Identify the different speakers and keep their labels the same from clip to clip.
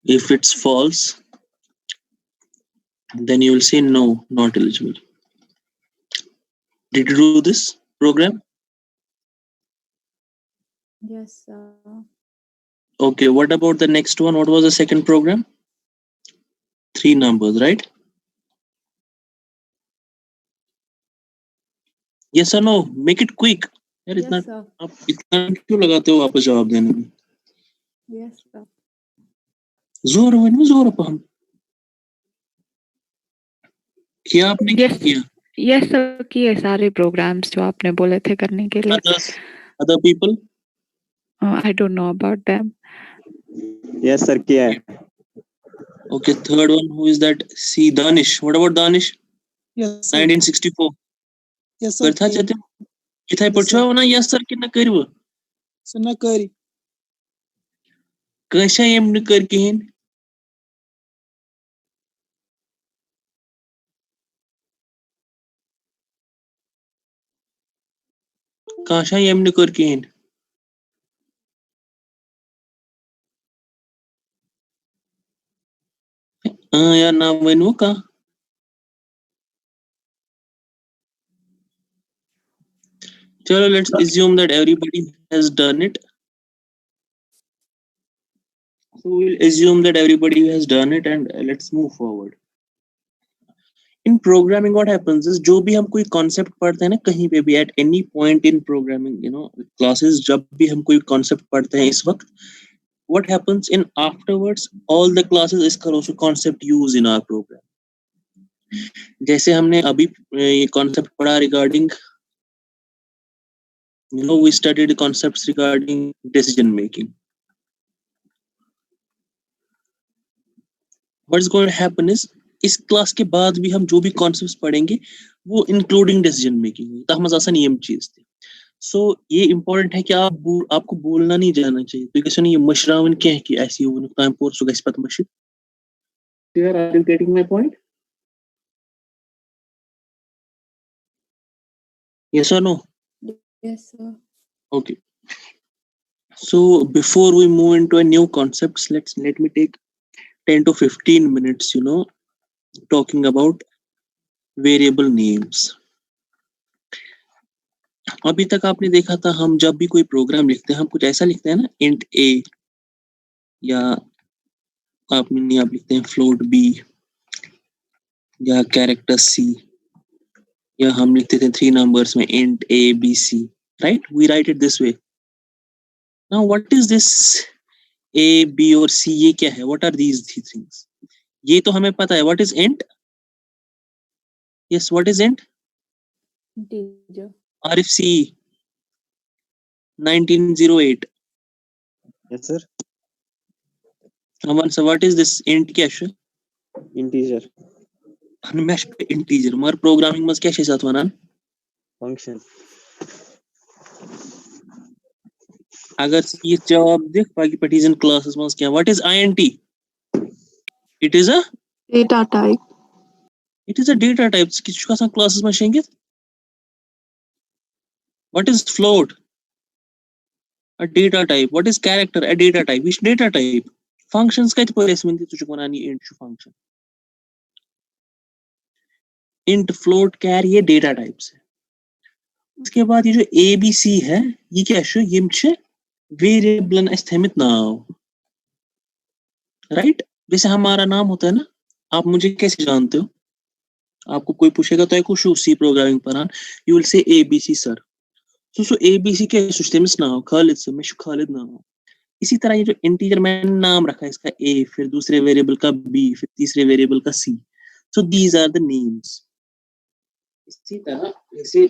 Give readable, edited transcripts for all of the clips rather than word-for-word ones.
Speaker 1: If it's false, then you will say no, not eligible. Did you do this program?
Speaker 2: Yes, sir.
Speaker 1: Okay, what about the next one? What was the second program? 3 numbers, right? Yes or no? Make it quick. यार इतना
Speaker 2: Yes, sir.
Speaker 1: आप इतना time क्यों लगाते हो वापस जवाब देने में?
Speaker 2: Yes, sir.
Speaker 1: जोर हो ना जोर अपन किया आपने क्या
Speaker 2: Yes.
Speaker 1: किया?
Speaker 2: Yes, sir. किए सारे programs जो आपने बोले थे करने के लिए.
Speaker 1: Others, other people?
Speaker 2: I don't know about them.
Speaker 3: Yes, sir. किया है.
Speaker 1: Okay, third one. Who is that? C. Danish. What about Danish?
Speaker 4: Yes, sir.
Speaker 1: 1964.
Speaker 4: Yes, sir.
Speaker 1: करता चाहते हो? इथाई
Speaker 4: Yes,
Speaker 1: पढ़ो
Speaker 4: sir.
Speaker 1: ना yes sir कि ना करियो?
Speaker 4: So na kari.
Speaker 1: कैसा एम न कर कहीं? कैसा एम न कर कहीं? हाँ यार नाम वैनु का? चलो let's assume that everybody has done it. So we'll assume that everybody has done it and let's move forward. In programming what happens is जो भी हम कोई concept पढ़ते हैं ना कहीं पे भी at any point in programming, you know, classes जब भी हम कोई concept पढ़ते हैं इस वक्त, what happens in afterwards, all the classes इसका also concept use in our program. जैसे हमने अभी ये concept पढ़ा regarding, you know, we studied concepts regarding decision making. What's going to happen is इस क्लास के बाद भी हम जो भी कॉन्सेप्ट्स पढ़ेंगे वो इंक्लूडिंग डिसीजन मेकिंग होगी तब मजा आसान ये चीज थी सो ये इंपॉर्टेंट है कि आपको बोलना नहीं जाना चाहिए तो कैसे नहीं ये मशरावन क्या है कि ऐसी हो टाइम पोर सो गैस पत मशिद clear are you getting my point yes or no
Speaker 2: Yes, sir.
Speaker 1: okay so before we move into a new concepts let me take 10 to 15 minutes you know talking about variable names अभी तक आपने देखा था हम जब भी कोई programme लिखते हैं हम कुछ ऐसा लिखते हैं ना int a या आपने आप लिखते हैं float b या character c या हम लिखते थे 3 numbers में int a b c right we write it this way now what is this a b और c ये क्या है what are these three things ये तो हमें पता है what is int yes what is int
Speaker 2: Integer.
Speaker 1: RFC 1908
Speaker 3: Yes, sir.
Speaker 1: Aman so what is this int क्या है
Speaker 3: Integer.
Speaker 1: हमें integer मगर प्रोग्रामिंग में क्या है साथ वनान
Speaker 3: Function.
Speaker 1: अगर ये जवाब देख बाकी partition classes में क्या what is int it is a
Speaker 5: Data type.
Speaker 1: data type किस का classes में शेंगे what is float a data type what is character a data type which data type functions का तो इसमें तो चुक बनानी int function int float char ये data types है उसके बाद ये जो abc है ये क्या है ये मुझे variable अस्थमित नाम राइट जैसे हमारा नाम होता है ना आप मुझे कैसे जानते हो आपको कोई पूछेगा तो कुछ सी प्रोग्रामिंग पर you will say abc sir so abc के सिस्टम में नाम खालिद सर मैं खालिद नाम इसी तरह ये जो इंटीजर मैंने नाम रखा है इसका a फिर दूसरे वेरिएबल का b फिर तीसरे वेरिएबल का c so these are the names इसी तरह जैसे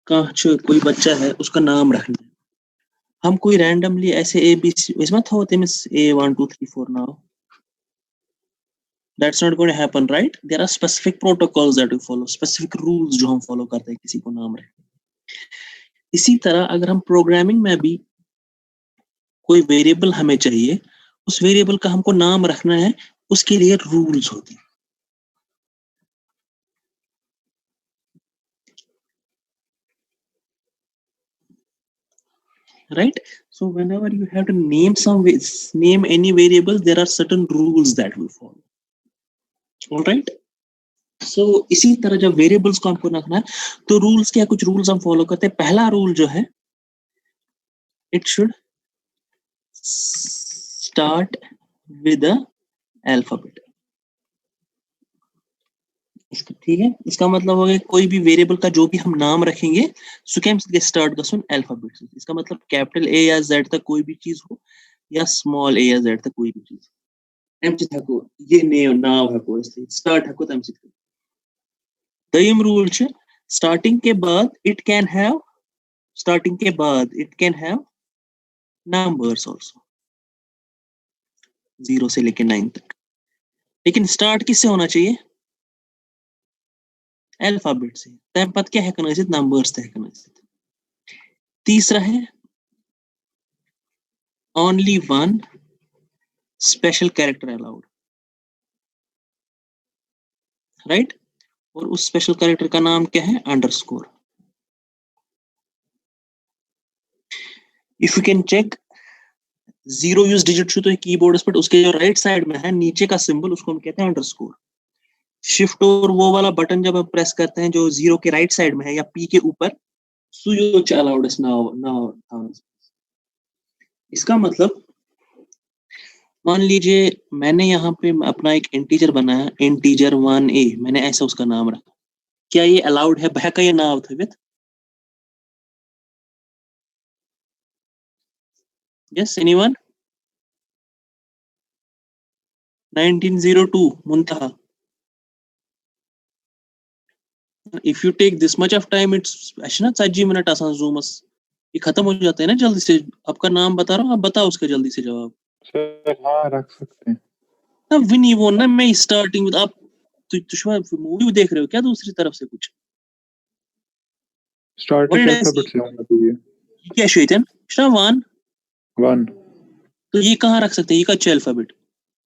Speaker 1: कोई बच्चा है उसका नाम रखना है हम कोई रैंडमली ऐसे a b c इसमें था होते miss a 1 2 3 4 now that's not going to happen right there are specific protocols that we follow specific rules जो हम follow करते हैं किसी को नाम रखने इसी तरह अगर हम प्रोग्रामिंग में भी कोई वेरिएबल हमें चाहिए उस वेरिएबल का हमको नाम रखना है उसके लिए रूल्स होते हैं right? So whenever you have to name any variables, there are certain rules that we follow. All right? So इसी तरह जब वेरिएबल्स को हमको रखना है तो रूल्स क्या, कुछ रूल्स हम फॉलो करते हैं. पहला रूल जो है, it should start with the alphabet. ठीक है, इसका मतलब हो गया कोई भी वेरिएबल का जो भी हम नाम रखेंगे सुकेम के स्टार्ट गसुन अल्फाबेट से. इसका मतलब कैपिटल ए या जेड तक कोई भी चीज हो या स्मॉल ए या जेड तक कोई भी चीज. एम हको ये नाम हको स्टार्ट हको तम से. दयम रूल छ स्टार्टिंग के बाद it can have numbers also 0 से लेके 9 तक. लेकिन स्टार्ट किससे होना चाहिए? अल्फाबेट से. तम पत क्या हेकन आसित नंबर्स ते हेकन आसित. तीसरा है only one special character allowed, right? और उस स्पेशल कैरेक्टर का नाम क्या है? Underscore. If you can check 0 use digit छू तो कीबोर्ड पर उसके जो राइट साइड में है नीचे का सिंबल उसको हम कहते हैं अंडरस्कोर. शिफ्ट और वो वाला बटन जब हम प्रेस करते हैं जो 0 के राइट साइड में है या पी के ऊपर, सुयो अलाउड इस नाउ. इसका मतलब मान लीजिए मैंने यहाँ पे अपना एक इंटीजर बनाया, इंटीजर 1a, मैंने ऐसा उसका नाम रखा. क्या ये अलाउड है? बह का ये नाम था with. Yes, anyone? 1902 Muntaha. If you take this much of time, it's ना 40 मिनट आसान जूमस ये खत्म हो जाते हैं ना जल्दी से. आपका नाम बता रहा हूँ, आप बताओ उसका जल्दी से जवाब.
Speaker 5: सर हाँ रख सकते हैं.
Speaker 1: ना विनी वो ना मैं स्टार्टिंग विद आप तो मूवी देख रहे हो क्या दूसरी तरफ से कुछ?
Speaker 5: स्टार्टिंग अल्फाबेट से होना चाहिए.
Speaker 1: क्या शैतान शा
Speaker 5: 1.
Speaker 1: तो ये कहाँ रख सकते हैं? ये का अल्फाबेट.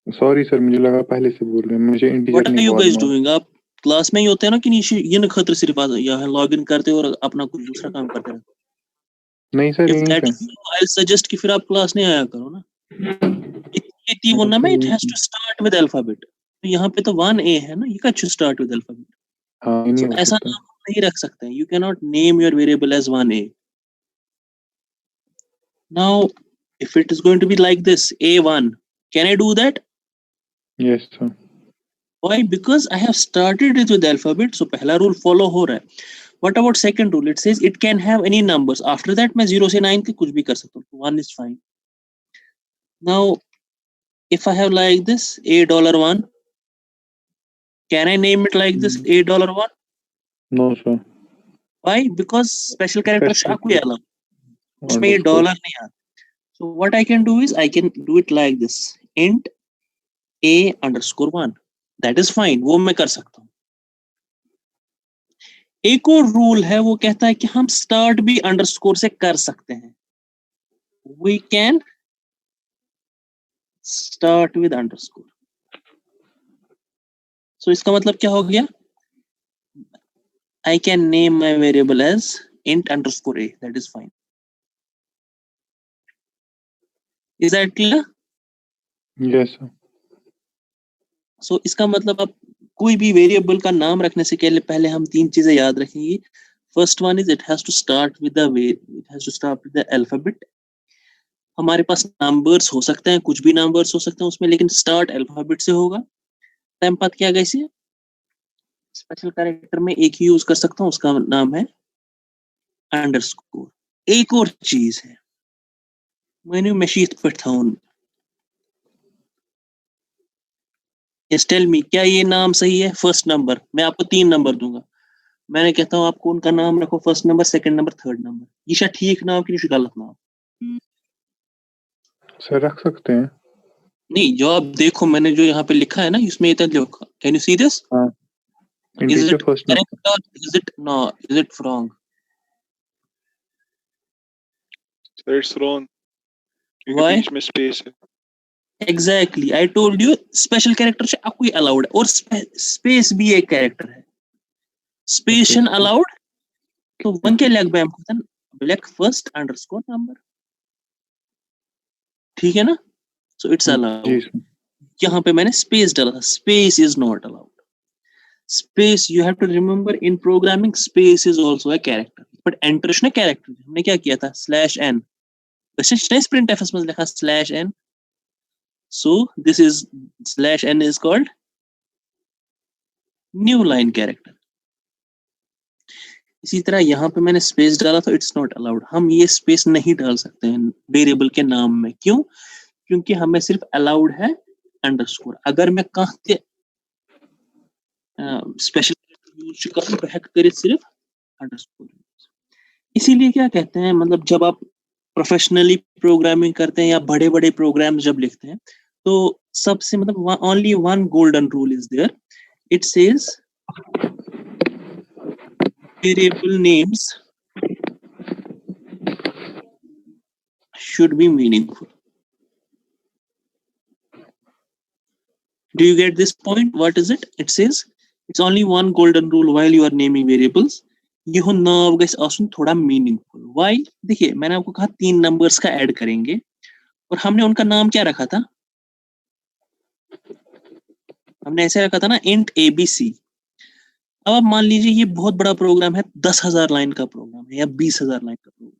Speaker 5: सॉरी सर, मुझे लगा पहले से बोल रहे हैं. मुझे इंटीजर
Speaker 1: व्हाट आर
Speaker 5: नहीं
Speaker 1: यू गाइस
Speaker 5: बोलना.
Speaker 1: डूइंग? आप क्लास में ही होते हैं ना कि ये न खतर सिर्फ यहाँ लॉगिन करते और अपना कुछ दूसरा काम करते रहते?
Speaker 5: नहीं सर,
Speaker 1: If
Speaker 5: यहीं
Speaker 1: that
Speaker 5: पे.
Speaker 1: is so, I'll suggest कि फिर आप क्लास नहीं आया करो ना. ये वो ना में it has to start with alphabet. तो यहाँ पे तो 1a है ना, ये का should start with alphabet.
Speaker 5: हाँ नहीं
Speaker 1: So
Speaker 5: हो
Speaker 1: ऐसा
Speaker 5: सकता.
Speaker 1: नाम हम नहीं रख सकते हैं. You cannot name your variable as 1a. Now, if it is going to be like this, a1, can I do that?
Speaker 5: Yes sir.
Speaker 1: Why? Because I have started it with alphabet. So पहला rule follow हो रहा है. What about second rule? It says it can have any numbers. After that मैं 0 से 9 के कुछ भी कर सकता हूँ. 1 is fine. Now, if I have like this $1, can I name it like this $1?
Speaker 5: No sir.
Speaker 1: Why? Because special character
Speaker 5: Special.
Speaker 1: कोई अलग उसमें ये डॉलर नहीं आता. So what I can do is I can do it like this, int a_1. That is fine, वो मैं कर सकता हूँ. एक और रूल है, वो कहता है कि हम स्टार्ट भी अंडरस्कोर से कर सकते हैं. We can start with underscore. So इसका मतलब क्या हो गया? I can name my variable as int_a. That is fine. Is that clear?
Speaker 5: Yes sir.
Speaker 1: So इसका मतलब आप कोई भी वेरिएबल का नाम रखने से पहले हम 3 चीजें याद रखेंगे. First one is it has to start with the alphabet. हमारे पास नंबर्स हो सकते हैं, कुछ भी नंबर्स हो सकते हैं उसमें, लेकिन स्टार्ट अल्फाबेट से होगा. टाइम पाथ क्या गई से स्पेशल कैरेक्टर में एक ही यूज कर सकता हूँ, उसका नाम है अंडरस्कोर. एक और चीज है, मैंने मशीद पर था उन. Yes, tell me, क्या ये नाम सही है? फर्स्ट नंबर मैं आपको 3 नंबर दूंगा, मैंने कहता हूँ आपको उनका नाम रखो, first number, second number, third number. ये ठीक नाम कि गलत नाम?
Speaker 5: सर रख सकते हैं.
Speaker 1: नहीं, जो आप देखो मैंने जो यहाँ पे लिखा है ना, इसमें इतना लिखा. Can you see this?
Speaker 5: हाँ.
Speaker 1: Is
Speaker 5: integer
Speaker 1: it
Speaker 5: first number.
Speaker 1: correct or is it wrong?
Speaker 6: Sir, it's wrong. क्योंकि
Speaker 1: Why?
Speaker 6: बीच में स्पेस है.
Speaker 1: Exactly, I told you special character से आपको अलाउड है, और स्पेस भी एक कैरेक्टर है. Space
Speaker 5: Okay.
Speaker 1: अलाउड. तो वन के लग बैम खुदन ब्लैक फर्स्ट अंडरस्कोर नंबर. ठीक है ना? सो इट्स
Speaker 5: जी
Speaker 1: अलाउड.
Speaker 5: सर.
Speaker 1: यहाँ पे मैंने स्पेस डाला था. Space is not allowed. Space, you have to remember, in programming space is also a character, but enter ने character. हमने क्या किया था? /n. क्वेश्चन printf में लिखा /n. So this is /n is called new line character. इसी तरह यहाँ पे मैंने स्पेस डाला तो इट्स नॉट अलाउड. हम ये स्पेस नहीं डाल सकते हैं वेरिएबल के नाम में. क्यों? क्योंकि हमें सिर्फ अलाउड है अंडरस्कोर. अगर मैं कहाँ स्पेशल यूज करूँ तो हैक करे सिर्फ अंडरस्कोर. इसीलिए क्या कहते हैं, मतलब जब आप प्रोफेशनली प्रोग्रामिंग करते हैं या बड़े बड़े प्रोग्राम्स जब लिखते हैं तो सबसे मतलब only one golden rule is there. It says variable names should be meaningful. Do you get this point? What is it? It says it's only one golden rule while you are naming variables. यह नाम gas आसन थोड़ा meaningful. Why? देखिए मैंने आपको कहा 3 numbers का add करेंगे और हमने उनका नाम क्या रखा था? हमने ऐसे रखा था ना int abc. अब आप मान लीजिए ये बहुत बड़ा प्रोग्राम है, 10,000 लाइन का प्रोग्राम है या 20,000 लाइन का प्रोग्राम,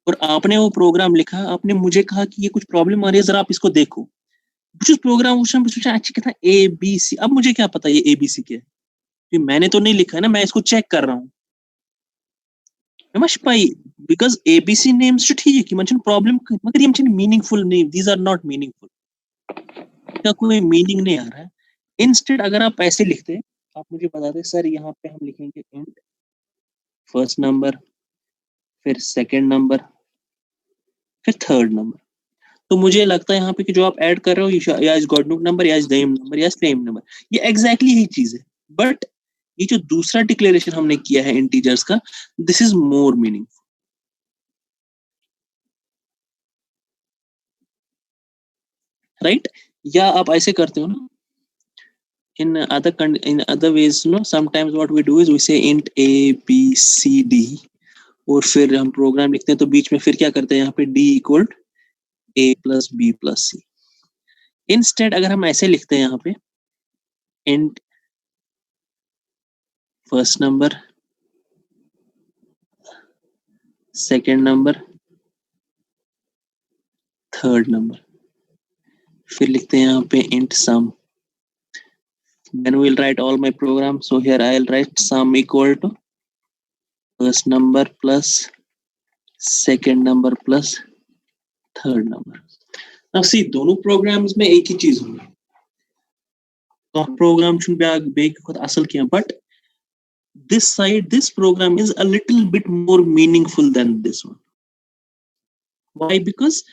Speaker 1: और आपने वो प्रोग्राम लिखा. आपने मुझे कहा कि ये कुछ प्रॉब्लम आ रही है, जरा आप इसको देखो. कुछ प्रोग्राम उस समय सोचा अच्छा कहता है ABC. अब मुझे क्या पता ये ABC क्या है? क्योंकि मैंने तो नहीं लिखा है ना, मैं इसको चेक कर रहा हूँ. because ABC names should ठीक है कि मंचन प्रॉब्लम, मगर ये मंचन मीनिंगफुल नहीं. these are not meaningful. क्या कोई मीनिंग नहीं आ रहा है. इंस्टेड अगर आप ऐसे लिखते, आप मुझे बता दें सर यहाँ पे हम लिखेंगे int फर्स्ट नंबर, फिर सेकंड नंबर, फिर थर्ड नंबर. तो मुझे लगता है यहाँ पे कि जो आप ऐड कर रहे हो या इस गॉडनुक नंबर या इस डेम नंबर या सेम नंबर, ये एग्जैक्टली यही चीज है. बट ये जो दूसरा डिक्लेरेशन हमने किया है इंटीजर्स का, this is more meaningful. Right? या आप ऐसे करते हो ना, in other ways, you know, sometimes what we do is we say int a b c d, और फिर हम प्रोग्राम लिखते हैं तो बीच में फिर क्या करते हैं यहाँ पे d equal a plus b plus c. Instead अगर हम ऐसे लिखते हैं यहाँ पे int first number, second number, third number, फिर लिखते हैं यहाँ पे int sum. Then we'll write all my program. So here I'll write sum equal to first number plus second number plus third number. Now see, दोनों programs में एक ही चीज होगी. तो program should be खुद असल किया, but this side, this program is a little bit more meaningful than this one. Why? Because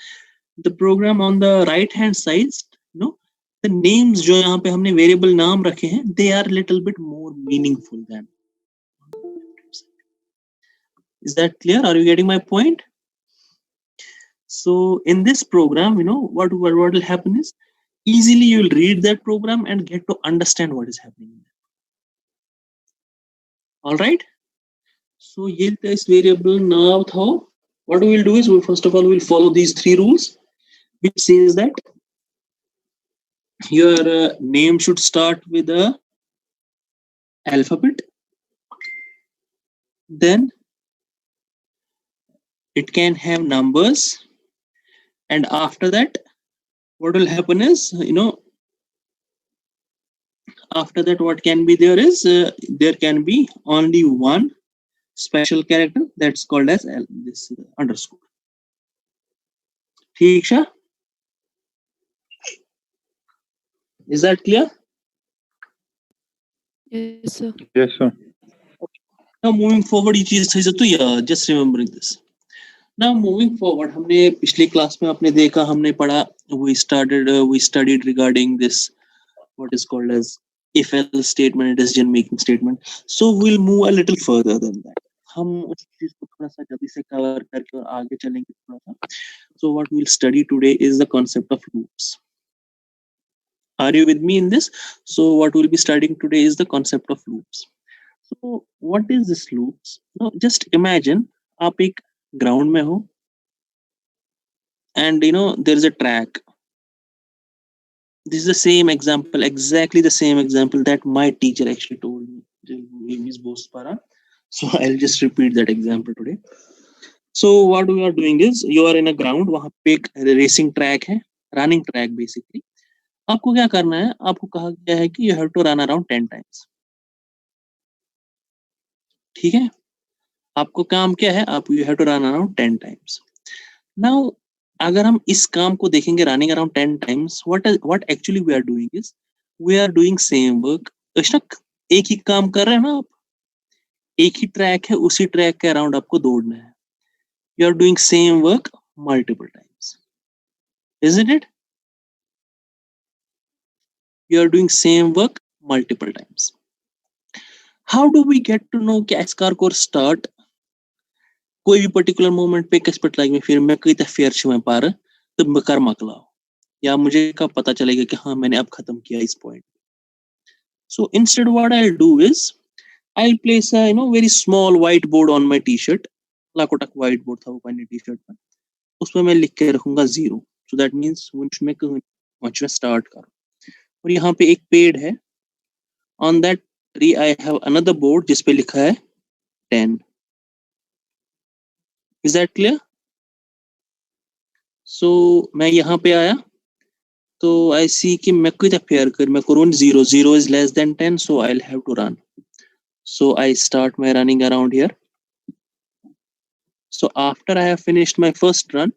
Speaker 1: the program on the right hand side, you know, the names जो यहाँ पे हमने variable नाम रखे हैं, they are little bit more meaningful than. Is that clear? Are you getting my point? So in this program, you know, what will happen is easily you will read that program and get to understand what is happening. All right. So yield test variable now how? What we will do is, first of all, we will follow these 3 rules, which says that your name should start with a alphabet. Then it can have numbers, and after that what will happen is, you know, after that what can be there is there can be only one special character that's called as this underscore. ठीक है? Is that clear?
Speaker 2: Yes, sir.
Speaker 5: Yes sir.
Speaker 1: Now moving forward, ये चीज सही से तो yeah, just remembering this. Now moving forward, हमने पिछली class में आपने देखा, हमने पढ़ा, we studied regarding this what is called as if else statement, decision making statement. So we'll move a little further than that. हम उस चीज को थोड़ा सा जल्दी से कवर करके और आगे चलेंगे थोड़ा सा. So what we'll study today is the concept of loops. Are you with me in this? So what we'll be studying today is the concept of loops. So what is this loops? Now just imagine आप एक ground में हो and there is a track. This is the same example, exactly the same example that my teacher actually told me. Miss Bospara. So I'll just repeat that example today. So what we are doing is, you are in a ground, वहाँ पे एक racing track है, running track basically. आपको क्या करना है, आपको कहा गया है कि you have to run around 10 times. ठीक है, आपको काम क्या है, आप you have to run around 10 times. Now अगर हम इस काम को देखेंगे running around 10 times, what actually we are doing is, we are doing same work. अशरक, एक ही काम कर रहे हैं ना आप, एक ही ट्रैक है, उसी ट्रैक के अराउंड आपको दौड़ना है. You are doing same work multiple times, isn't it? You are doing same work multiple times. How do we get to know कि एस्कार कोर start कोई भी पर्टिकुलर मोमेंट पे किस पट लाइक में फिर मैं कई फेयर छुए पार तब मैं कर मकलाओ, या मुझे कब पता चलेगा कि हाँ मैंने अब खत्म किया इस point. So instead what I'll do is, I'll place a very small whiteboard on my t-shirt. लाकोटक whiteboard था वो पानी t-shirt पर, उसमें मैं लिख के रखूंगा 0. So that means मुझ में स्टार्ट करूं. और यहाँ पे एक पेड़ है, on that tree I have another board जिस पे लिखा है 10. Is that clear? So मैं यहाँ पे आया तो I see कि मैं कोई फेयर कर मैं करूँ 0. 0 is less than 10, so I'll have to run. So I start my running around here. So after I have finished my first run,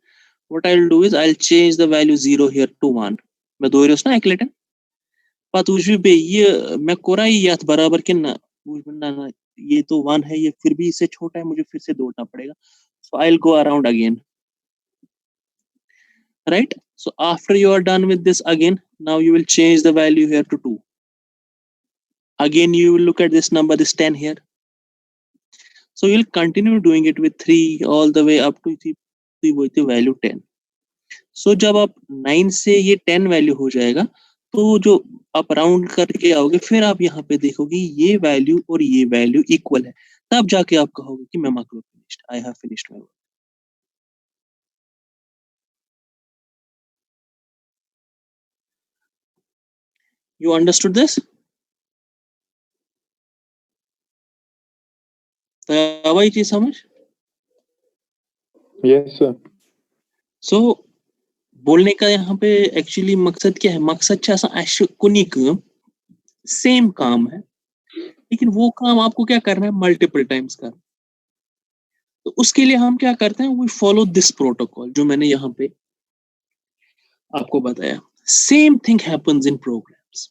Speaker 1: what I'll do is I'll change the value 0 here to 1. मैं दो ना एक लेटन पत उस भी ये मैं कोरा ही याद बराबर के ना ये तो 1 है, ये फिर भी इससे छोटा है, मुझे फिर से दौड़ना पड़ेगा. So I'll go around again. Right? So after you are done with this again, now you will change the value here to 2. Again you will look at this number, this 10 here. So you'll continue doing it with 3 all the way up to the value 10. So जब आप 9 से ये 10 value हो जाएगा, तो जो आप round करके आओगे, फिर आप यहाँ पे देखोगे ये वैल्यू और ये वैल्यू इक्वल है, तब जाके आप कहोगे कि मैं mark finished, I have finished my work. You understood this? तो अब आई चीज समझ?
Speaker 5: Yes, sir.
Speaker 1: So बोलने का यहाँ पे एक्चुअली मकसद क्या है, मकसद ऐसा कुनिक सेम काम है, लेकिन वो काम आपको क्या करना है, मल्टीपल टाइम्स करना. तो उसके लिए हम क्या करते हैं, वी फॉलो दिस प्रोटोकॉल जो मैंने यहाँ पे आपको बताया. Same thing happens in programs,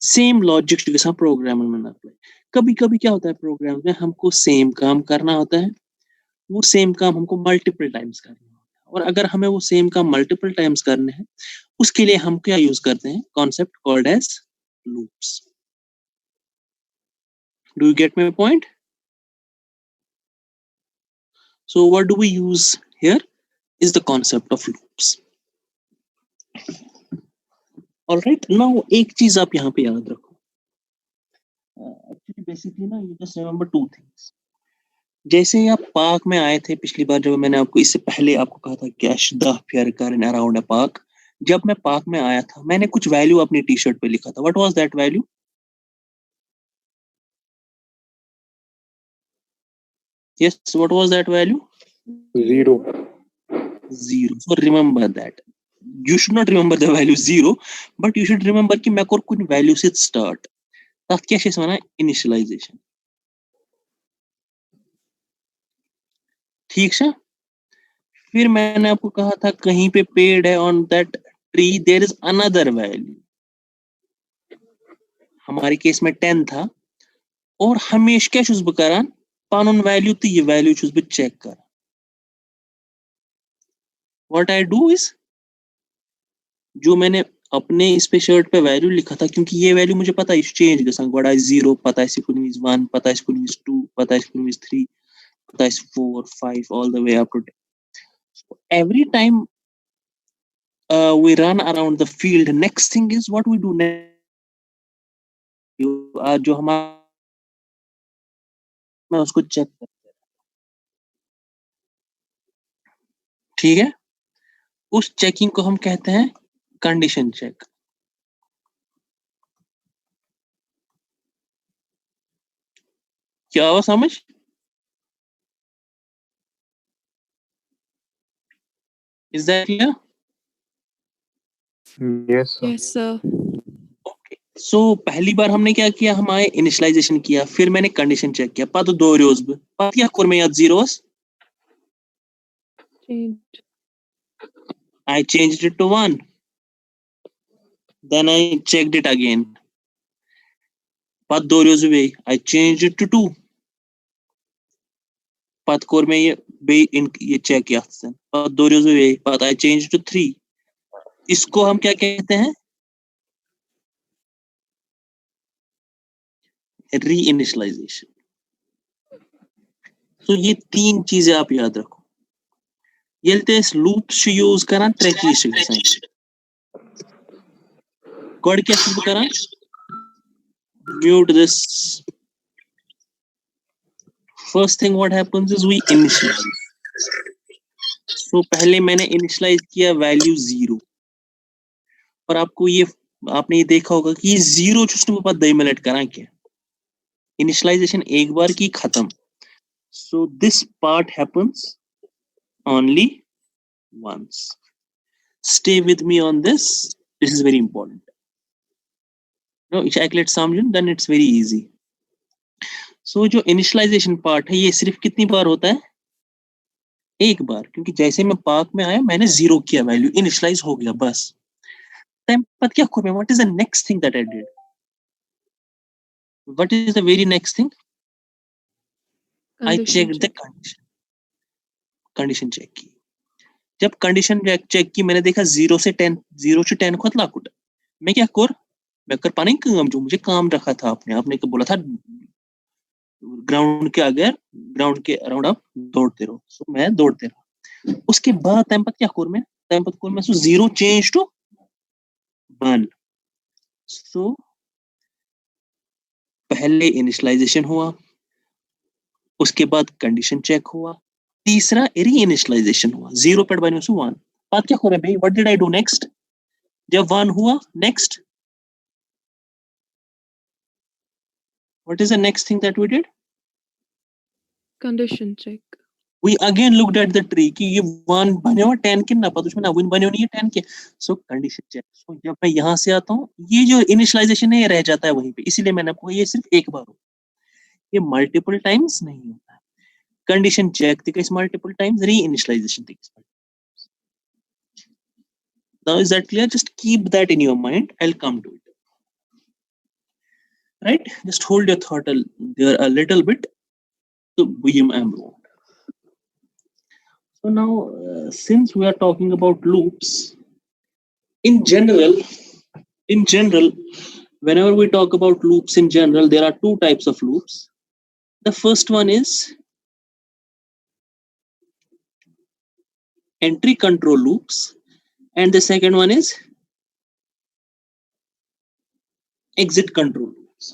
Speaker 1: same logic के साथ प्रोग्राम में अप्लाई. कभी कभी क्या होता है, प्रोग्राम में हमको सेम काम करना होता है, वो सेम काम हमको मल्टीपल टाइम्स करना होता है. और अगर हमें वो सेम काम मल्टीपल टाइम्स करने हैं, उसके लिए हम क्या यूज करते हैं, concept called as loops. Do you get my point? So what do we use here is the concept of loops. All right. Now एक चीज आप यहाँ पे याद रखो. Actually basically ना, you just remember 2 things. जैसे ही आप पार्क में आए थे पिछली बार, जब मैंने आपको इससे पहले आपको कहा था कि अशदा फेयर कर अराउंड अ पार्क, जब मैं पार्क में आया था मैंने कुछ वैल्यू अपनी टी शर्ट पे लिखा था. What was that value? Yes, what was that value?
Speaker 5: 0.
Speaker 1: 0. So remember that. You should not remember the value 0, but you should remember कि मैं कोर कुछ वैल्यू से स्टार्ट तब क्या चीज माना, इनिशियलाइजेशन. ठीक है. फिर मैंने आपको कहा था कहीं पे पेड़ है, on that tree there is another value. हमारे केस में 10 था, और हमेशा क्या चूज बकरान पान वैल्यू, तो ये वैल्यू चूज बे चेक कर. व्हाट आई डू इज, जो मैंने अपने इस पे शर्ट पे वैल्यू लिखा था, क्योंकि ये वैल्यू मुझे पता है चेंज गसंग, बड़ा 0 पता है, सिकुन इज 1 पता है, सिकुन इज 2 पता है, सिकुन इज 3 पता है, 4 5 all the way up to 10. So every time we run around the field, next thing is what we do next. जो हमारा मैं उसको चेक करते हैं. ठीक है. उस चेकिंग को हम कहते हैं कंडीशन चेक। क्या हुआ समझ? Is that clear?
Speaker 5: Yes, sir.
Speaker 2: Yes, sir.
Speaker 1: Okay, so पहली बार हमने क्या किया, हमारे इनिशियलाइजेशन किया, फिर मैंने कंडीशन चेक किया, पा तो दो रोज पा क्या कोर में याद zeros,
Speaker 2: Change.
Speaker 1: I changed it to 1, then I checked it again, पा दो रोज वे I changed it to 2, पा कोर में ये बे इन ये चेक किया, पा दो रोज वे पा I changed to 3। इसको हम क्या कहते हैं, री इनिशियलाइजेशन। तो ये तीन चीजें आप याद रखो। ये लूप्स यूज करा त्रे चीज गॉड क्या चीज करा, mute this. First thing what happens is we initialize. So पहले मैंने इनिशियलाइज किया वैल्यू 0, और आपको ये आपने ये देखा होगा कि ये 0 उसने पास 2 मिनट करा क्या, इनिशियलाइजेशन एक बार की खत्म। So this part happens only once. Stay with me on this. This is very important. No, let समझो, then it's very easy. So जो initialization part है ये सिर्फ कितनी बार होता है, एक बार, क्योंकि जैसे मैं पार्क में आया मैंने 0 किया, वैल्यू इनिशियलाइज हो गया बस। पता क्या करूं मैं, what is the next thing that I did? What is the very next thing? I checked the condition. Condition check की। जब कंडीशन चेक की मैंने देखा 0 से 10 खुद लाकुट, मैं क्या कर, मैं कर पाने काम जो मुझे काम रखा था आपने बोला था ग्राउंड के आगे, ग्राउंड के अराउंड आप दौड़ते रहो। सो मैं दौड़ते रहा। उसके बाद टाइम पर क्या कर, मैं टाइम पर मैं 0 चेंज टू 1। सो पहले इनिशियलाइजेशन हुआ, उसके बाद कंडीशन चेक हुआ, तीसरा री इनिशियलाइजेशन हुआ, 0 पर बने 1। बात क्या हो रहा है भाई, what did I do next? जब 1 हुआ, next what is the next thing that we did?
Speaker 2: Condition check.
Speaker 1: We again looked at the tree कि ये 1 बने हुआ 10 कितना पता उसमें ना 1 बने नहीं है 10 के। सो कंडीशन चेक। सो जब मैं यहाँ से आता हूँ ये जो इनिशियलाइजेशन है ये रह जाता है वहीं पे, इसीलिए मैंने आपको ये सिर्फ एक बार हो, ये मल्टीपल टाइम्स नहीं होता है। कंडीशन चेक थी इस मल्टीपल टाइम्स, री इनिशियलाइजेशन थी। Now is that clear? Just keep that in your mind. I'll come to it. Right? Just hold your thought there a little bit. So So now, since we are talking about loops, in general, whenever we talk about loops in general, there are two types of loops. The first one is entry control loops, and the second one is exit control loops.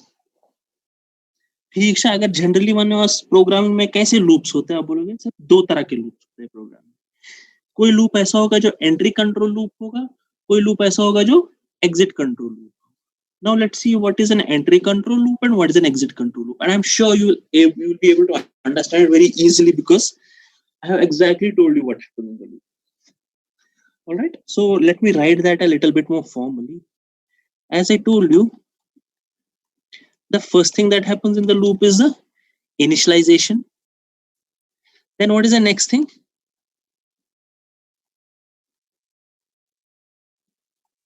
Speaker 1: ठीक है, अगर generally one programming में कैसे loops होते हैं आप बोलोगे sir, दो तरह के लूप्स होते हैं प्रोग्रामिंग। कोई लूप ऐसा होगा जो एंट्री कंट्रोल लूप होगा, कोई लूप ऐसा होगा जो exit control loop. Now let's see what is an entry control loop and what is an exit control loop, and I'm sure you'll be able to understand it very easily because I have exactly told you what happens in the loop. All right, so let me write that a little bit more formally. As I told you, the first thing that happens in the loop is the initialization. Then what is the next thing?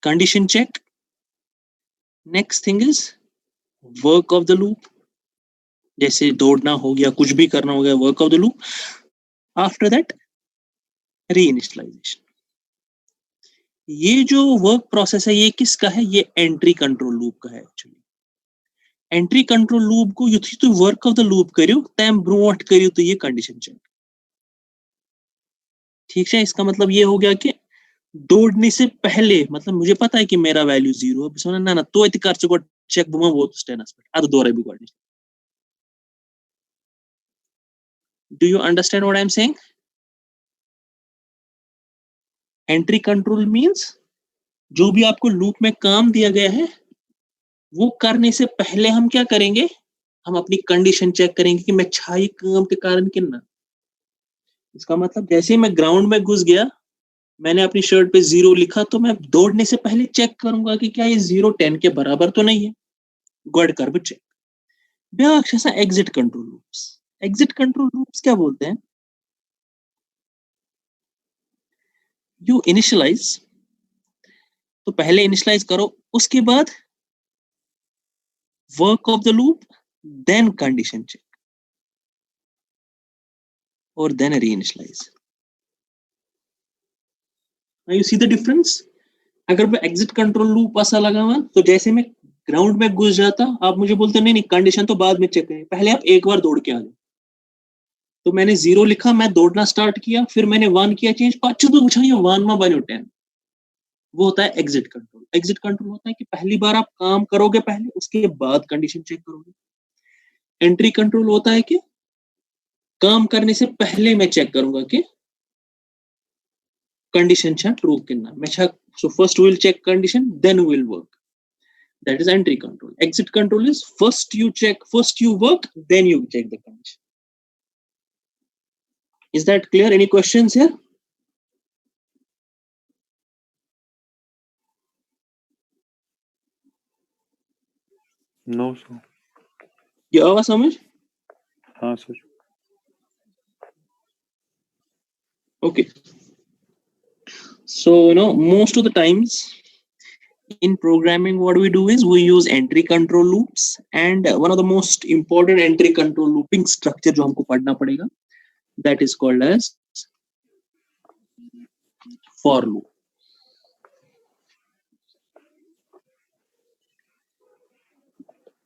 Speaker 1: Condition check. Next thing is work of the loop. जैसे दौड़ना हो गया, कुछ भी करना हो गया, work of the loop. After that, reinitialization. ये जो वर्क प्रोसेस है ये किसका है? ये एंट्री कंट्रोल लूप का है एक्चुअली। एंट्री कंट्रोल लूप को युथी तो वर्क ऑफ द लूप करियो तम ब्रोट करियो तो ये कंडीशन चेक। ठीक है, इसका मतलब ये हो गया कि दौड़ने से पहले, मतलब मुझे पता है कि मेरा वैल्यू 0 है, सोना ना तो इति कर चुको चेक बुमा वो तो स्टेनस पे अब दौड़े भी God. Do you understand what I am saying? Entry control means जो भी आपको लूप में काम दिया गया है वो करने से पहले हम क्या करेंगे, हम अपनी कंडीशन चेक करेंगे कि मैं छाई काम के कारण किन्ना। इसका मतलब जैसे ही मैं ग्राउंड में घुस गया, मैंने अपनी शर्ट पे 0 लिखा, तो मैं दौड़ने से पहले चेक करूंगा कि क्या ये 0 10 के बराबर तो नहीं है। गोड कर चेक। ब्याख ऐसा exit control loops. Exit control loops क्या बोलते हैं, यू इनिशियलाइज, तो पहले इनिशियलाइज करो, उसके बाद work of the loop, then condition check और then reinitialize. Now you see the difference. अगर मैं एग्जिट कंट्रोल लूप ऐसा लगा हुआ, तो जैसे मैं ग्राउंड में घुस जाता, आप मुझे बोलते नहीं नहीं कंडीशन तो बाद में चेक करें, पहले आप एक बार दौड़ के आ जाओ। तो मैंने 0 लिखा, मैं दौड़ना स्टार्ट किया, फिर मैंने 1 किया चेंज, पाछू तो पूछा ये 1 में बनो 10। वो होता है एग्जिट कंट्रोल। एग्जिट कंट्रोल होता है कि पहली बार आप काम करोगे पहले, उसके बाद कंडीशन चेक करोगे। एंट्री कंट्रोल होता है कि काम करने से पहले मैं चेक करूंगा कि कंडीशन ट्रू कितना मैं। So first we will check condition, then we will work. That is entry control. Exit control is first you check, first you work, then you check the condition. Is that clear? Any questions here?
Speaker 5: No, sir.
Speaker 1: ये आवा समझ?
Speaker 5: हाँ sir.
Speaker 1: Okay. So most of the times in programming, what we do is we use entry control loops, and one of the most important entry control looping structure जो हमको पढ़ना पड़ेगा, that is called as for loop.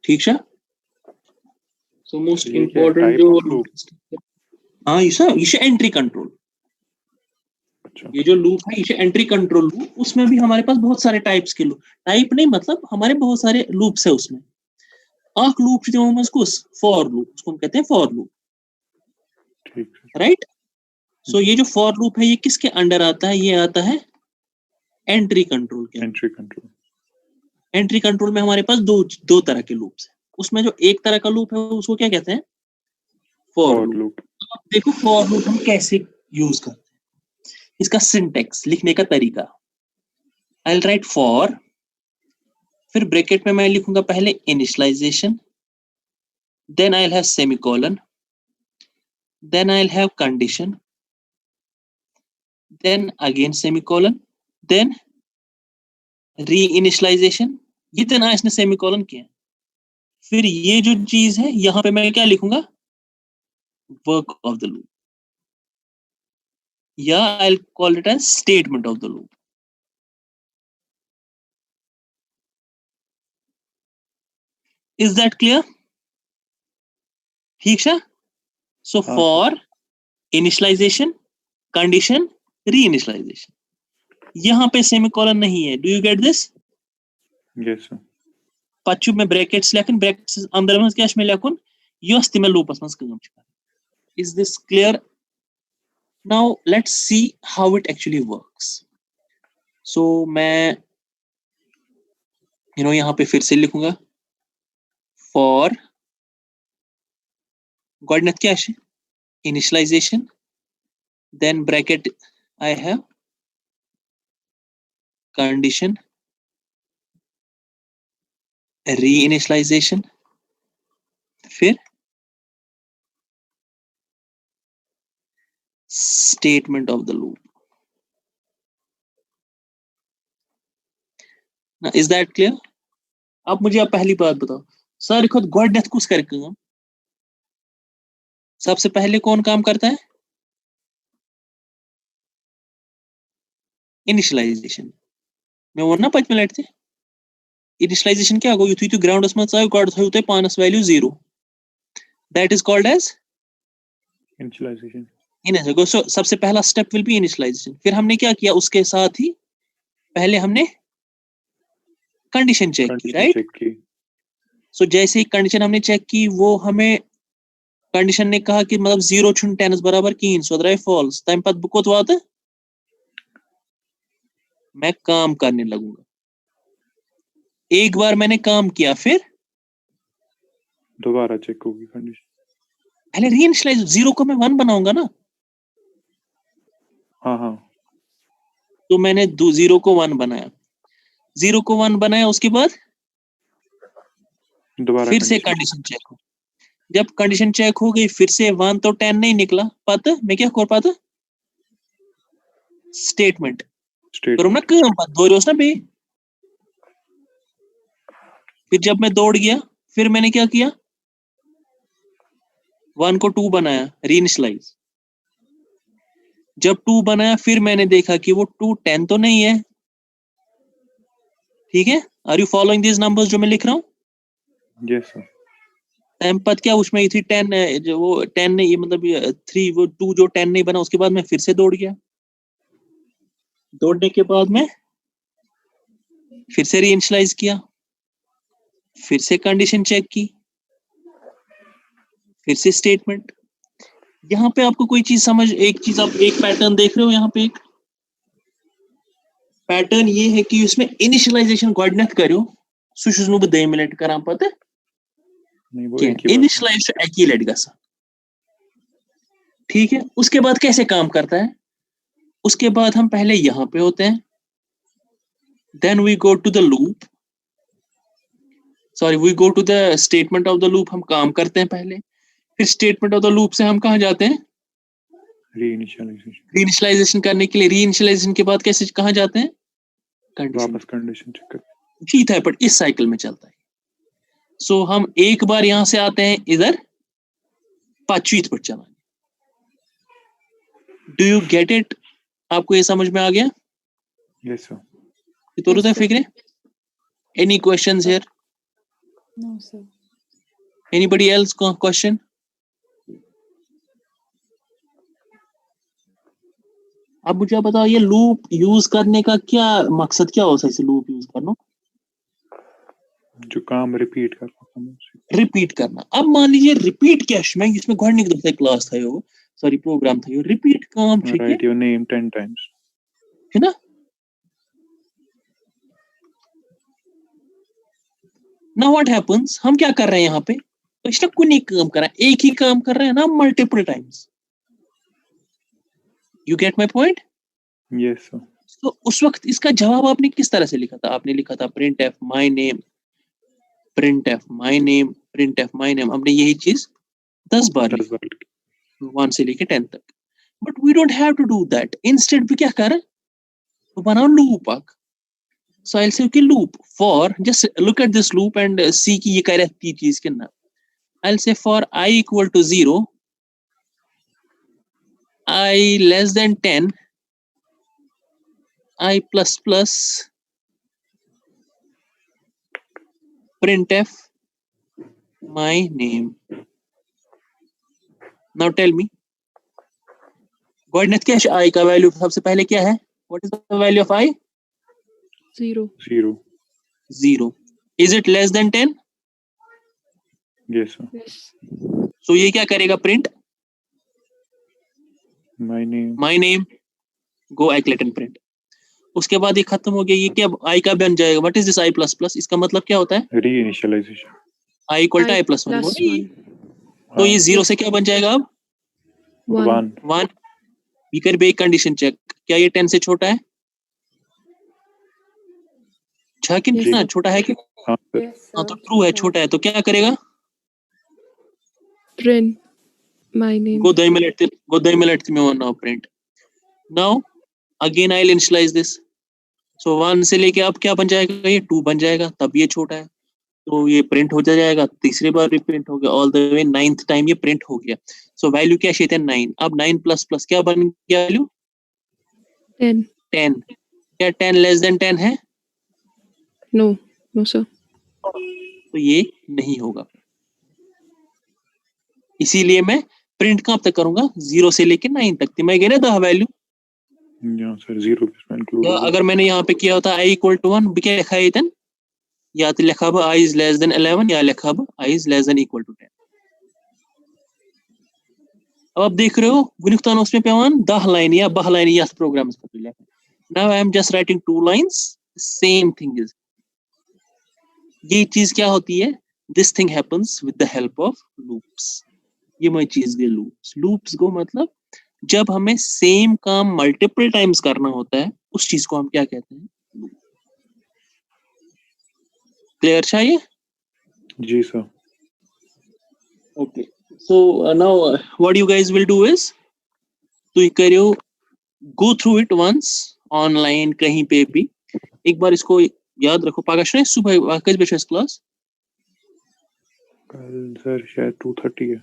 Speaker 1: ठीक है? So most important जो हाँ ये entry control, ये जो लूप है ये एंट्री कंट्रोल लूप, उसमें भी हमारे पास बहुत सारे टाइप्स के लूप, टाइप नहीं मतलब हमारे बहुत सारे लूप्स है उसमें। आख लूप जो हम उसको फॉर लूप, उसको हम कहते हैं फॉर लूप, राइट? सो ये जो फॉर लूप है ये किसके अंडर आता है, ये आता है एंट्री कंट्रोल के। एंट्री कंट्रोल में हमारे पास दो तरह के लूप्स है। उसमें जो एक तरह का लूप है उसको क्या कहते हैं, फॉर लूप। अब देखो फॉर लूप हम कैसे यूज करते हैं, इसका सिंटेक्स लिखने का तरीका, आई विल राइट फॉर, फिर ब्रैकेट में मैं लिखूंगा पहले initialization, then I will have semicolon, then I will have condition, then again semicolon, then reinitialization, इतना इसने सेमीकोलन किया। फिर ये जो चीज है यहां पे मैं क्या लिखूंगा, वर्क ऑफ द लूप, या I will call it as statement of the loop. Is that clear? ठीक है? So for initialization, condition, reinitialization, यहां पे सेमीकोलन नहीं है। Do you get this?
Speaker 5: Yes sir.
Speaker 1: पच्चू में ब्रैकेट्स लेकिन ब्रैकेट्स अंदर में क्या में लेकुन यस तिम लूपस में काम छ कर। Is this clear? Now let's see how it actually works. So मैं यहां पे फिर से लिखूंगा फॉर गॉडनेट क्या है, initialization, then bracket I have condition, reinitialization, फिर स्टेटमेंट ऑफ द लूप। ना इज दैट क्लियर? अब मुझे आप पहली बात बताओ, सर खुद गॉडनेस कुछ कर काम, सबसे पहले कौन काम करता है? इनिशियलाइजेशन। मैं वो ना 5 मिनट थे इनिशियलाइजेशन क्या गो युथु ग्राउंड में आयो गॉड थयो ते पानस value 0, that is called as
Speaker 5: initialization.
Speaker 1: So सबसे पहला स्टेप विल बी इनिशियलाइजेशन। फिर हमने क्या किया, उसके साथ ही पहले हमने कंडीशन चेक की, राइट? सो जैसे ही कंडीशन हमने चेक की, वो हमें कंडीशन ने कहा कि मतलब 0 छुन 10 बराबर 3 सो द्राय फॉल्स, तम पत बकोत वात मैं काम करने लगूंगा। एक बार मैंने काम किया, फिर
Speaker 5: दोबारा चेक होगी कंडीशन।
Speaker 1: पहले रीइनिशियलाइज, 0 को मैं 1 बनाऊंगा ना,
Speaker 5: हाँ हाँ
Speaker 1: तो मैंने 0 को 1 बनाया, 0 को 1 बनाया, उसके बाद
Speaker 5: दोबारा
Speaker 1: फिर से
Speaker 5: कंडीशन।
Speaker 1: कंडीशन चेक हो। जब कंडीशन चेक हो गई, फिर से 1 तो 10 नहीं निकला, पता मैं क्या कर पाता, स्टेटमेंट करूँ ना,
Speaker 5: स्टेटमेंट।
Speaker 1: काम पर दो रोज ना बे। फिर जब मैं दौड़ गया, फिर मैंने क्या किया, 1 को 2 बनाया, रीइनिशियलाइज। जब 2 बनाया, फिर मैंने देखा कि वो 2 10 तो नहीं है, ठीक है। Are you following this numbers जो मैं लिख रहा हूँ?
Speaker 5: Yes sir.
Speaker 1: टाइम पद क्या उसमें थी 10, जो वो 10 नहीं, ये मतलब 3, वो 2 जो 10 नहीं बना, उसके बाद मैं फिर से दौड़ गया। दौड़ने के बाद मैं फिर से रीइनिशियलाइज किया, फिर से कंडीशन चेक की, फिर से स्टेटमेंट। यहाँ पे आपको कोई चीज समझ, एक चीज आप एक पैटर्न देख रहे हो, यहाँ पे एक पैटर्न ये है कि उसमें इनिशियलाइजेशन गोडनेथ करो, सु छुस नु 2 मिनट करां पता
Speaker 5: नहीं वो
Speaker 1: क्या
Speaker 5: एक ही बात है।
Speaker 1: इनिशियलाइज तो एक ही लट गसा, ठीक है। उसके बाद कैसे काम करता है, उसके बाद हम पहले यहाँ पे होते हैं, then we go to the loop, sorry we go to the statement of the loop, हम काम करते हैं पहले, फिर स्टेटमेंट ऑफ द लूप से हम कहाँ जाते हैं,
Speaker 5: रीइनिशियलाइजेशन।
Speaker 1: रीइनिशियलाइजेशन करने के लिए। रीइनिशियलाइजेशन के बाद कैसे कहाँ जाते हैं, कंडीशन।
Speaker 5: वापस कंडीशन चेक कर।
Speaker 1: ठीक है, बट इस साइकिल में चलता है। सो हम एक बार यहां से आते हैं इधर 5वीं पर चलाने। Do you get it? आपको ये समझ में आ गया?
Speaker 5: Yes sir.
Speaker 1: तो
Speaker 2: Yes, sir.
Speaker 1: फिक्रे, any questions here?
Speaker 2: No, sir.
Speaker 1: Anybody else question? अब मुझे आप बताओ, ये लूप यूज करने का क्या मकसद, क्या हो सकता है इसे लूप यूज करना?
Speaker 5: जो काम रिपीट कर रहा हूँ।
Speaker 1: रिपीट करना। अब मान लीजिए रिपीट क्या मैं इसमें गोडनिक दफे क्लास था यो, सॉरी प्रोग्राम था यो, रिपीट काम ठीक है,
Speaker 5: राइट योर नेम 10 टाइम्स।
Speaker 1: है ना। नाउ व्हाट हैपेंस, हम क्या कर रहे हैं यहाँ पे, तो इसने कोई नहीं काम कर रहा है, एक ही काम कर रहे हैं ना multiple times. You get my point?
Speaker 5: Yes sir.
Speaker 1: तो उस वक्त इसका जवाब आपने किस तरह से लिखा था? आपने लिखा था print F my name, print F my name, print F my name. हमने यही चीज 10 बार
Speaker 5: 10
Speaker 1: लिखा,
Speaker 5: बार।
Speaker 1: 1 से लेके 10 तक। But we don't have to do that. Instead भी क्या कर, तो बनाओ लूप आक। So I'll say okay, loop for, just look at this loop and see कि ये कह रहा है चीज के ना। I'll say for I equal to 0, I less than 10, I plus plus, printf my name. Now tell me, coordinate क्या है I का वैल्यू सबसे पहले क्या है? What is the value of I?
Speaker 2: 0.
Speaker 5: 0।
Speaker 1: 0. Is it less than 10?
Speaker 5: Yes sir.
Speaker 2: Yes.
Speaker 1: So ये क्या करेगा? Print
Speaker 5: my name.
Speaker 1: my name, go iclet print। उसके बाद ये खत्म हो गया, ये क्या I का बन जाएगा? What is this I plus plus? इसका मतलब क्या होता है?
Speaker 5: रीइनिशियलाइजेशन।
Speaker 1: I equal to I plus 1।
Speaker 2: plus 1.
Speaker 1: तो ये 0 से क्या बन जाएगा अब?
Speaker 2: 1.
Speaker 1: 1। ये कर बे कंडीशन चेक, क्या ये 10 से छोटा है?
Speaker 2: Yes,
Speaker 1: ना
Speaker 2: sir.
Speaker 1: छोटा है कि?
Speaker 5: हाँ सर।
Speaker 2: Yes,
Speaker 1: हाँ तो
Speaker 2: sir.
Speaker 1: ट्रू है, छोटा है, तो क्या करेगा?
Speaker 2: Print my name.
Speaker 1: Go 2 minute में now print. Now again I will initialize this. So 1 से लेके अब क्या बन जाएगा? ये 2 बन जाएगा, तब ये छोटा है, तो ये प्रिंट हो जाएगा। तीसरी बार भी प्रिंट हो गया, all the way 9th time ये प्रिंट हो गया। सो वैल्यू क्या है? 9। अब 9 प्लस प्लस क्या बन गया वैल्यू?
Speaker 2: 10.
Speaker 1: 10। क्या 10 लेस देन 10 है?
Speaker 2: No. No, sir.
Speaker 1: तो ये नहीं होगा, इसीलिए मैं प्रिंट कब तक करूंगा? 0 से लेके 9 तक। मैं गया ना वैल्यू,
Speaker 5: यहाँ सर 0 इसमें इंक्लूड
Speaker 1: या
Speaker 5: होगा।
Speaker 1: अगर मैंने यहाँ पे किया होता I equal to 1, क्या लिखा है इधर? या तो लिखा हुआ I is less than 11, या लिखा हुआ I is less than equal to 10। अब आप देख रहे हो गुनिक्तान उसमें पेवान 10 लाइन या 12 लाइन या programme Now I am just writing 2 lines. Same thing is. ये चीज क्या होती है? This thing happens with the help of loops. ये मैं चीज गई loops. Loops को मतलब जब हमें सेम काम मल्टीपल टाइम्स करना होता है उस चीज को हम क्या कहते हैं? क्लियर चाहिए?
Speaker 5: जी sir.
Speaker 1: Okay. So now what you guys will do is तो करियो go through it once online कहीं पे भी एक बार इसको याद रखो. पाकाश ने सुबह किस बजे क्लास?
Speaker 5: कल सर शायद 2:30 है.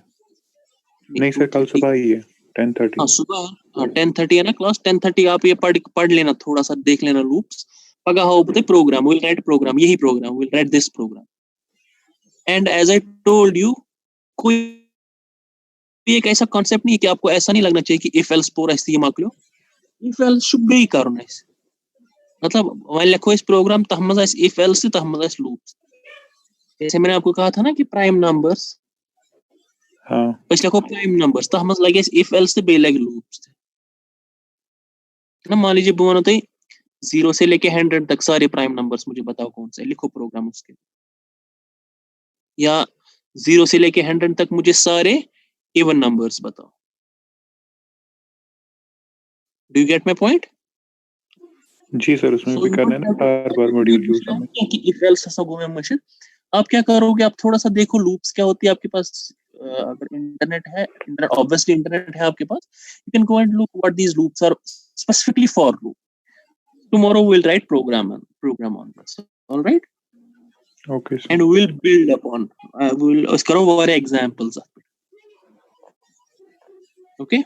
Speaker 5: नहीं सर कल सुबह ही है 10:30.
Speaker 1: हाँ सुबह 10:30 है ना क्लास. 10:30 आप ये पढ़ लेना, थोड़ा सा देख लेना लूप्स. पगा हो बोलते प्रोग्राम, विल राइट प्रोग्राम, यही program, will write this program. And as I told you, कोई एक ऐसा कॉन्सेप्ट नहीं है कि आपको ऐसा नहीं लगना चाहिए कि इफ एल्स पूरा इस्तेमाल लो. इफ एल्स शुड बी करना है. मतलब वहां लिखो इस प्रोग्राम तहमज आइस इफ एल्स तहमज लूप्स. जैसे मैंने आपको कहा था ना कि प्राइम नंबर्स,
Speaker 5: हाँ
Speaker 1: बस लिखो प्राइम नंबर्स तहमज लगे इफ एल्स ते बेलग लूप्स. ना मान लीजिए बोनो तो 0 से लेके 100 तक सारे प्राइम नंबर्स मुझे बताओ कौन से, लिखो प्रोग्राम उसके. या 0 से लेके 100 तक मुझे सारे इवन नंबर्स बताओ. Do you get my point?
Speaker 5: जी सर. उसमें भी करना है ना बार बार मॉड्यूल यूज हमें.
Speaker 1: कि इफ एल्स ऐसा घूमे मशीन. आप क्या करोगे, आप थोड़ा सा देखो लूप्स क्या होती है आपके पास. अगर इंटरनेट है, ऑब्वियसली इंटरनेट है आपके पास, you can go and look what these loops are specifically for loop. Tomorrow we'll write program on this. All right?
Speaker 5: Okay sir.
Speaker 1: And we'll build upon. We'll करो वारे examples. Okay?